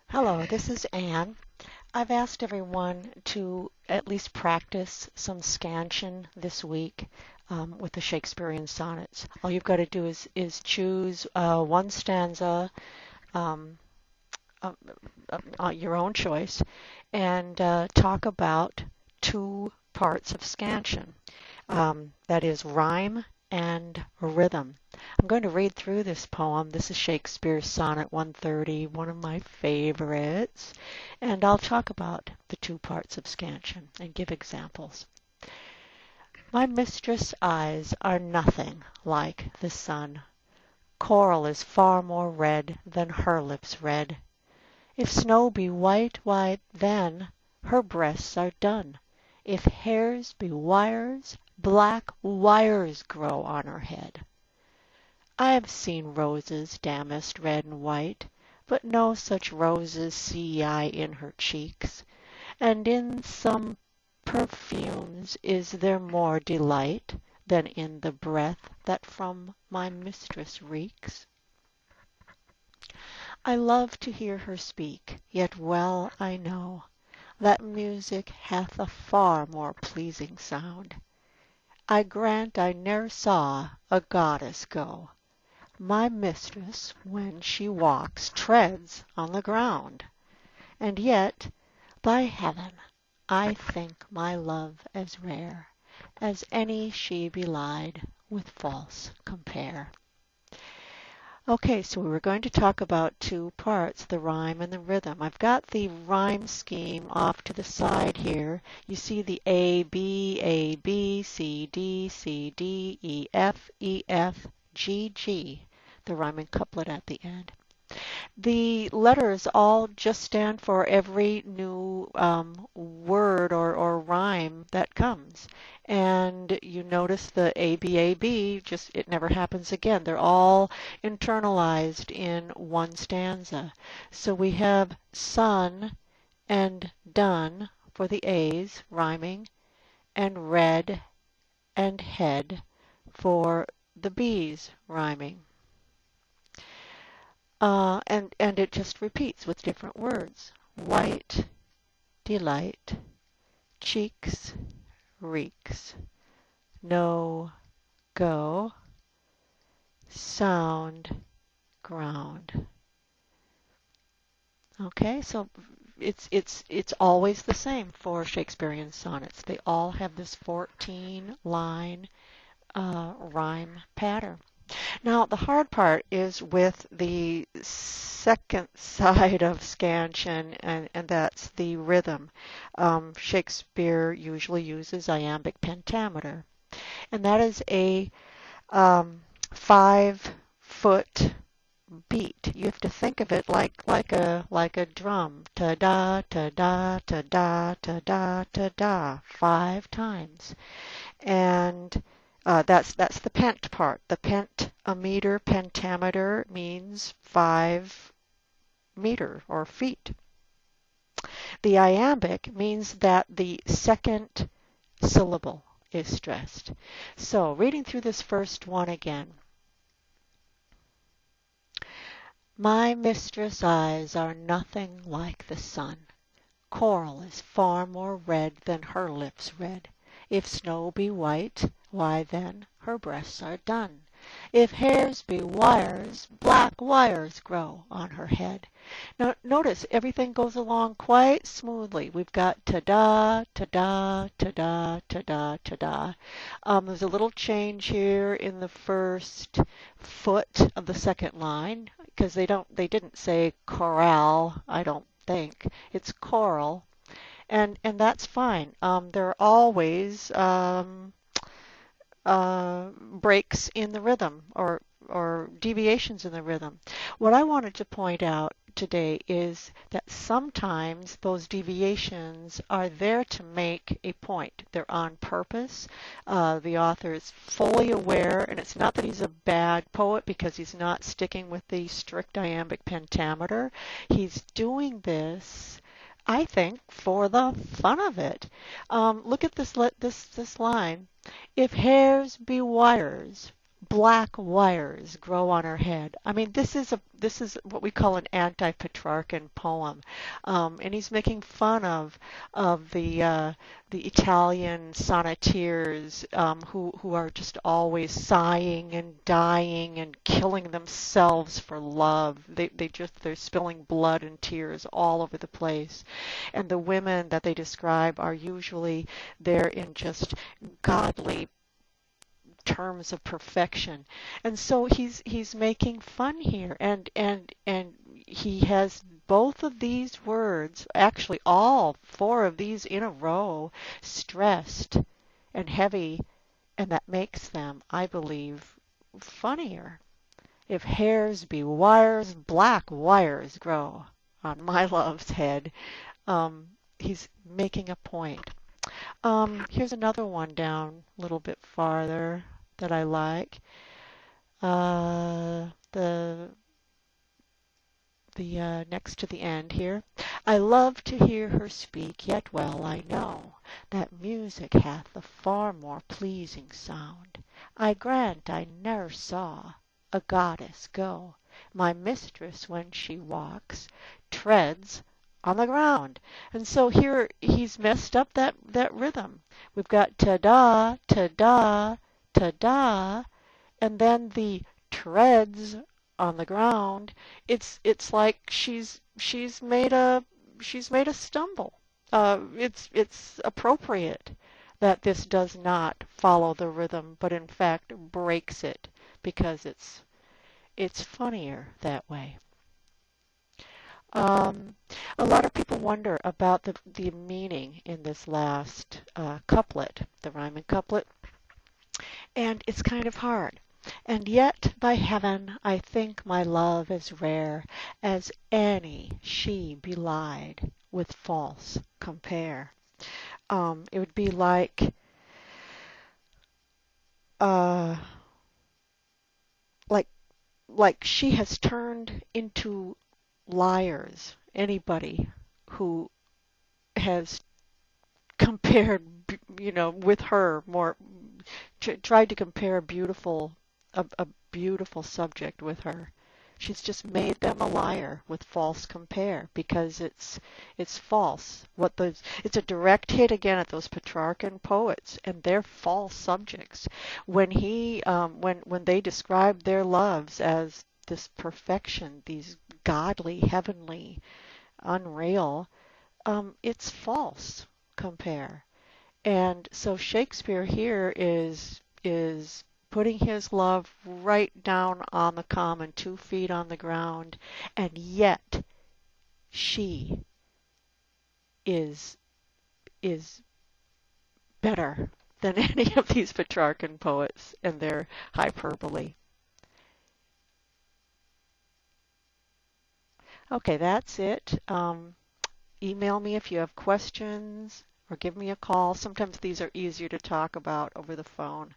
Hello, this is Anne. I've asked everyone to at least practice some scansion this week with the Shakespearean sonnets. All you've got to do is choose one stanza, um, uh, your own choice, and talk about two parts of scansion. That is rhyme and rhythm. I'm going to read through this poem. This is Shakespeare's Sonnet 130, one of my favorites, and I'll talk about the two parts of scansion and give examples. My mistress' eyes are nothing like the sun. Coral is far more red than her lips red. If snow be white, why then her breasts are dun. If hairs be wires, black wires grow on her head. I have seen roses damasked red and white, but no such roses see I in her cheeks, and in some perfumes is there more delight than in the breath that from my mistress reeks. I love to hear her speak, yet well I know that music hath a far more pleasing sound. I grant I ne'er saw a goddess go. My mistress, when she walks, treads on the ground. And yet, by heaven, I think my love as rare as any she belied with false compare. Okay, so we were going to talk about two parts, the rhyme and the rhythm. I've got the rhyme scheme off to the side here. You see the A, B, C, D, C, D, E, F, G, G, the rhyming couplet at the end. The letters all just stand for every new word or rhyme that comes. And you notice the ABAB, just it never happens again. They're all internalized in one stanza. So we have sun and done for the A's rhyming, and red and head for the B's rhyming. And it just repeats with different words. White, delight, cheeks, reeks, no, go, sound, ground. Okay, so it's always the same for Shakespearean sonnets. They all have this 14-line rhyme pattern. Now, the hard part is with the second side of scansion, and that's the rhythm. Shakespeare usually uses iambic pentameter, and that is a 5-foot beat. You have to think of it like a drum. Ta da ta da ta da ta da ta da 5 times, and that's the pent part. The pentameter, pentameter means 5 meter or feet. The iambic means that the second syllable is stressed. So reading through this first one again. My mistress' eyes are nothing like the sun. Coral is far more red than her lips red. If snow be white, why then her breasts are dun. If hairs be wires, black wires grow on her head. Now notice everything goes along quite smoothly. We've got ta-da, ta-da, ta-da, ta-da, ta-da. There's a little change here in the first foot of the second line because they didn't say chorale, I don't think. It's choral. And that's fine. There are always breaks in the rhythm or deviations in the rhythm. What I wanted to point out today is that sometimes those deviations are there to make a point. They're on purpose. The author is fully aware, and it's not that he's a bad poet because he's not sticking with the strict iambic pentameter. He's doing this, I think, for the fun of it. Look at this line. If hairs be wires, black wires grow on her head. I mean, this is what we call an anti-Petrarchan poem, and he's making fun of the Italian sonneteers who are just always sighing and dying and killing themselves for love. They're spilling blood and tears all over the place, and the women that they describe are usually there in just godly terms of perfection. And so he's making fun here, and he has both of these words, actually all four of these in a row, stressed and heavy, and that makes them, I believe, funnier. If hairs be wires, black wires grow on my love's head. He's making a point. Here's another one down a little bit farther that I like. The next to the end here. I love to hear her speak, yet well I know that music hath a far more pleasing sound. I grant I ne'er saw a goddess go. My mistress, when she walks, treads on the ground. And so here he's messed up that rhythm. We've got ta-da, ta-da, ta-da, and then the treads on the ground. It's like she's made a stumble. It's appropriate that this does not follow the rhythm, but in fact breaks it because it's funnier that way. A lot of people wonder about the meaning in this last couplet, the rhyming couplet, and it's kind of hard. And yet, by heaven, I think my love as rare as any she belied with false compare. It would be uh, like, like she has turned into liars. Anybody who has compared, with her more, tried to compare a beautiful subject with her. She's just made them a liar with false compare because it's false. It's a direct hit again at those Petrarchan poets and their false subjects. When they describe their loves as this perfection, these godly, heavenly, unreal, it's false compare. And so Shakespeare here is putting his love right down on the common, 2 feet on the ground, and yet she is better than any of these Petrarchan poets and their hyperbole. Okay, that's it. Email me if you have questions or give me a call. Sometimes these are easier to talk about over the phone.